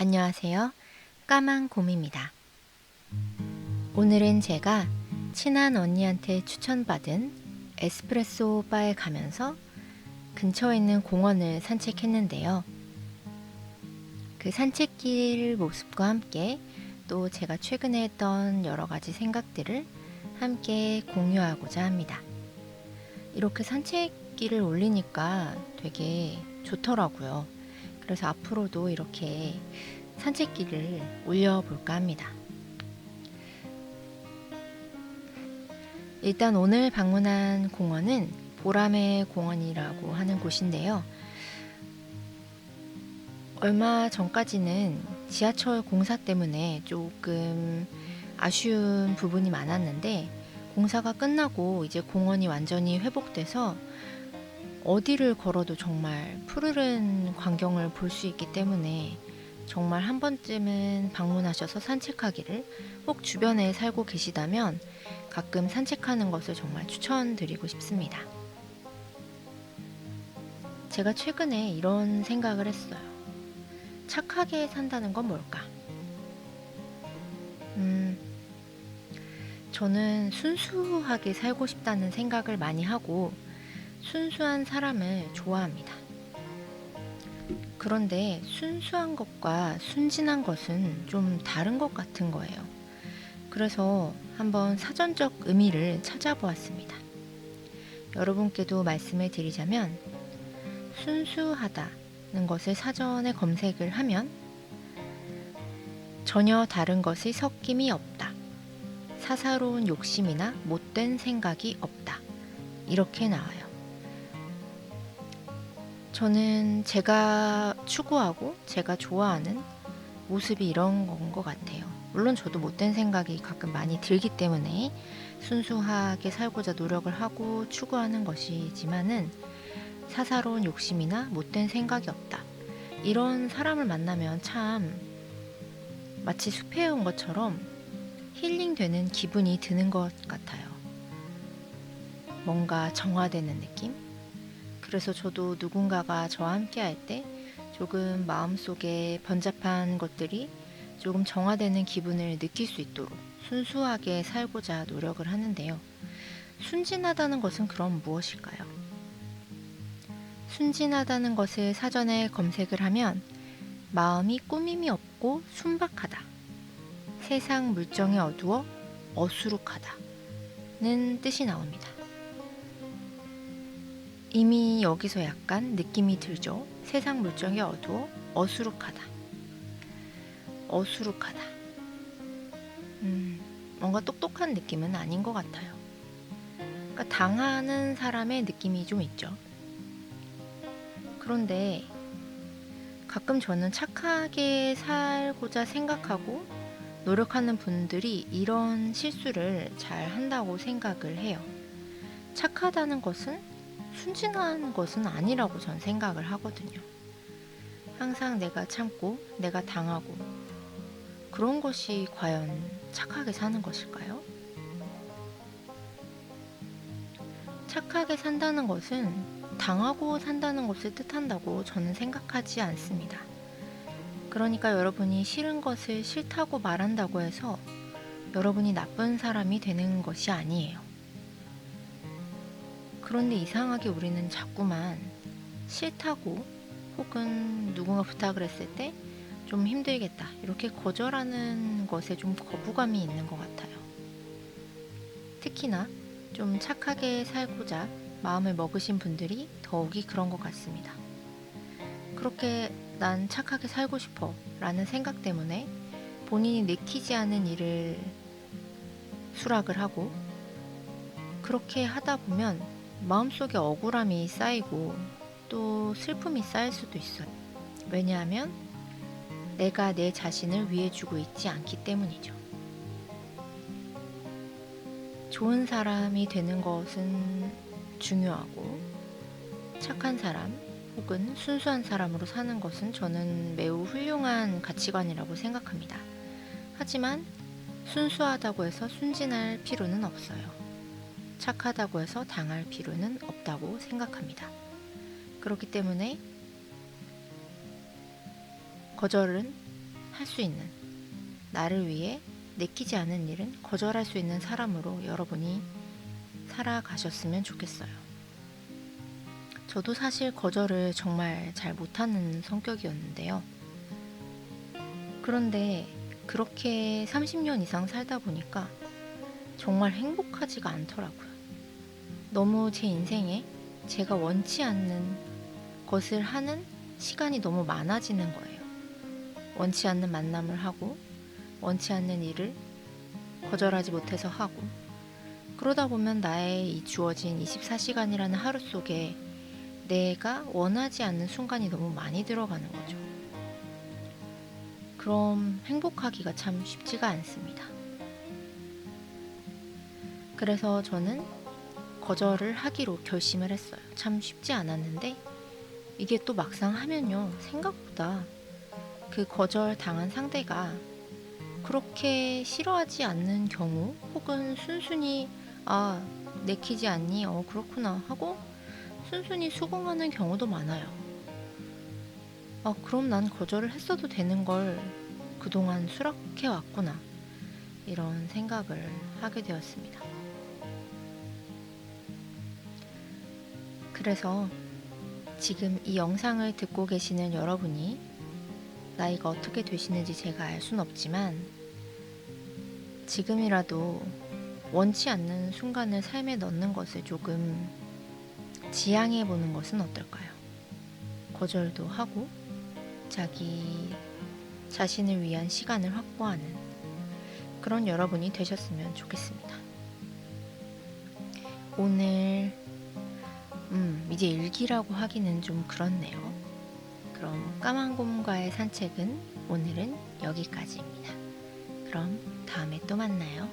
안녕하세요. 까만 곰입니다. 오늘은 제가 친한 언니한테 추천받은 에스프레소 바에 가면서 근처에 있는 공원을 산책했는데요. 그 산책길 모습과 함께 또 제가 최근에 했던 여러 가지 생각들을 함께 공유하고자 합니다. 이렇게 산책길을 올리니까 되게 좋더라고요. 그래서 앞으로도 이렇게 산책길을 올려볼까 합니다. 일단 오늘 방문한 공원은 보라매 공원이라고 하는 곳인데요. 얼마 전까지는 지하철 공사 때문에 조금 아쉬운 부분이 많았는데 공사가 끝나고 이제 공원이 완전히 회복돼서 어디를 걸어도 정말 푸르른 광경을 볼 수 있기 때문에 정말 한 번쯤은 방문하셔서 산책하기를, 혹 주변에 살고 계시다면 가끔 산책하는 것을 정말 추천드리고 싶습니다. 제가 최근에 이런 생각을 했어요. 착하게 산다는 건 뭘까? 저는 순수하게 살고 싶다는 생각을 많이 하고 순수한 사람을 좋아합니다. 그런데 순수한 것과 순진한 것은 좀 다른 것 같은 거예요. 그래서 한번 사전적 의미를 찾아보았습니다. 여러분께도 말씀을 드리자면 순수하다는 것을 사전에 검색을 하면 전혀 다른 것의 섞임이 없다. 사사로운 욕심이나 못된 생각이 없다. 이렇게 나와요. 저는 제가 추구하고 제가 좋아하는 모습이 이런 건 것 같아요. 물론 저도 못된 생각이 가끔 많이 들기 때문에 순수하게 살고자 노력을 하고 추구하는 것이지만은 사사로운 욕심이나 못된 생각이 없다. 이런 사람을 만나면 참 마치 숲에 온 것처럼 힐링되는 기분이 드는 것 같아요. 뭔가 정화되는 느낌? 그래서 저도 누군가가 저와 함께 할 때 조금 마음속에 번잡한 것들이 조금 정화되는 기분을 느낄 수 있도록 순수하게 살고자 노력을 하는데요. 순진하다는 것은 그럼 무엇일까요? 순진하다는 것을 사전에 검색을 하면 마음이 꾸밈이 없고 순박하다. 세상 물정이 어두워 어수룩하다는 뜻이 나옵니다. 이미 여기서 약간 느낌이 들죠. 세상 물정이 어두워 어수룩하다. 어수룩하다. 뭔가 똑똑한 느낌은 아닌 것 같아요. 그러니까 당하는 사람의 느낌이 좀 있죠. 그런데 가끔 저는 착하게 살고자 생각하고 노력하는 분들이 이런 실수를 잘 한다고 생각을 해요. 착하다는 것은 순진한 것은 아니라고 전 생각을 하거든요. 항상 내가 참고 내가 당하고 그런 것이 과연 착하게 사는 것일까요? 착하게 산다는 것은 당하고 산다는 것을 뜻한다고 저는 생각하지 않습니다. 그러니까 여러분이 싫은 것을 싫다고 말한다고 해서 여러분이 나쁜 사람이 되는 것이 아니에요. 그런데 이상하게 우리는 자꾸만 싫다고 혹은 누군가 부탁을 했을 때 좀 힘들겠다 이렇게 거절하는 것에 좀 거부감이 있는 것 같아요. 특히나 좀 착하게 살고자 마음을 먹으신 분들이 더욱이 그런 것 같습니다. 그렇게 난 착하게 살고 싶어 라는 생각 때문에 본인이 내키지 않은 일을 수락을 하고 그렇게 하다 보면 마음속에 억울함이 쌓이고 또 슬픔이 쌓일 수도 있어요. 왜냐하면 내가 내 자신을 위해주고 있지 않기 때문이죠. 좋은 사람이 되는 것은 중요하고 착한 사람 혹은 순수한 사람으로 사는 것은 저는 매우 훌륭한 가치관이라고 생각합니다. 하지만 순수하다고 해서 순진할 필요는 없어요. 착하다고 해서 당할 필요는 없다고 생각합니다. 그렇기 때문에 거절은 할 수 있는, 나를 위해 내키지 않은 일은 거절할 수 있는 사람으로 여러분이 살아가셨으면 좋겠어요. 저도 사실 거절을 정말 잘 못하는 성격이었는데요. 그런데 그렇게 30년 이상 살다 보니까 정말 행복하지가 않더라고요. 너무 제 인생에 제가 원치 않는 것을 하는 시간이 너무 많아지는 거예요. 원치 않는 만남을 하고, 원치 않는 일을 거절하지 못해서 하고, 그러다 보면 나의 이 주어진 24시간이라는 하루 속에 내가 원하지 않는 순간이 너무 많이 들어가는 거죠. 그럼 행복하기가 참 쉽지가 않습니다. 그래서 저는 거절을 하기로 결심을 했어요. 참 쉽지 않았는데 이게 또 막상 하면요, 생각보다 그 거절 당한 상대가 그렇게 싫어하지 않는 경우, 혹은 순순히 아, 내키지 않니? 그렇구나 하고 순순히 수긍하는 경우도 많아요. 그럼 난 거절을 했어도 되는 걸 그동안 수락해 왔구나, 이런 생각을 하게 되었습니다. 그래서 지금 이 영상을 듣고 계시는 여러분이 나이가 어떻게 되시는지 제가 알 순 없지만, 지금이라도 원치 않는 순간을 삶에 넣는 것을 조금 지양해 보는 것은 어떨까요? 거절도 하고 자기 자신을 위한 시간을 확보하는 그런 여러분이 되셨으면 좋겠습니다. 오늘 이제 일기라고 하기는 좀 그렇네요. 그럼 까만곰과의 산책은 오늘은 여기까지입니다. 그럼 다음에 또 만나요.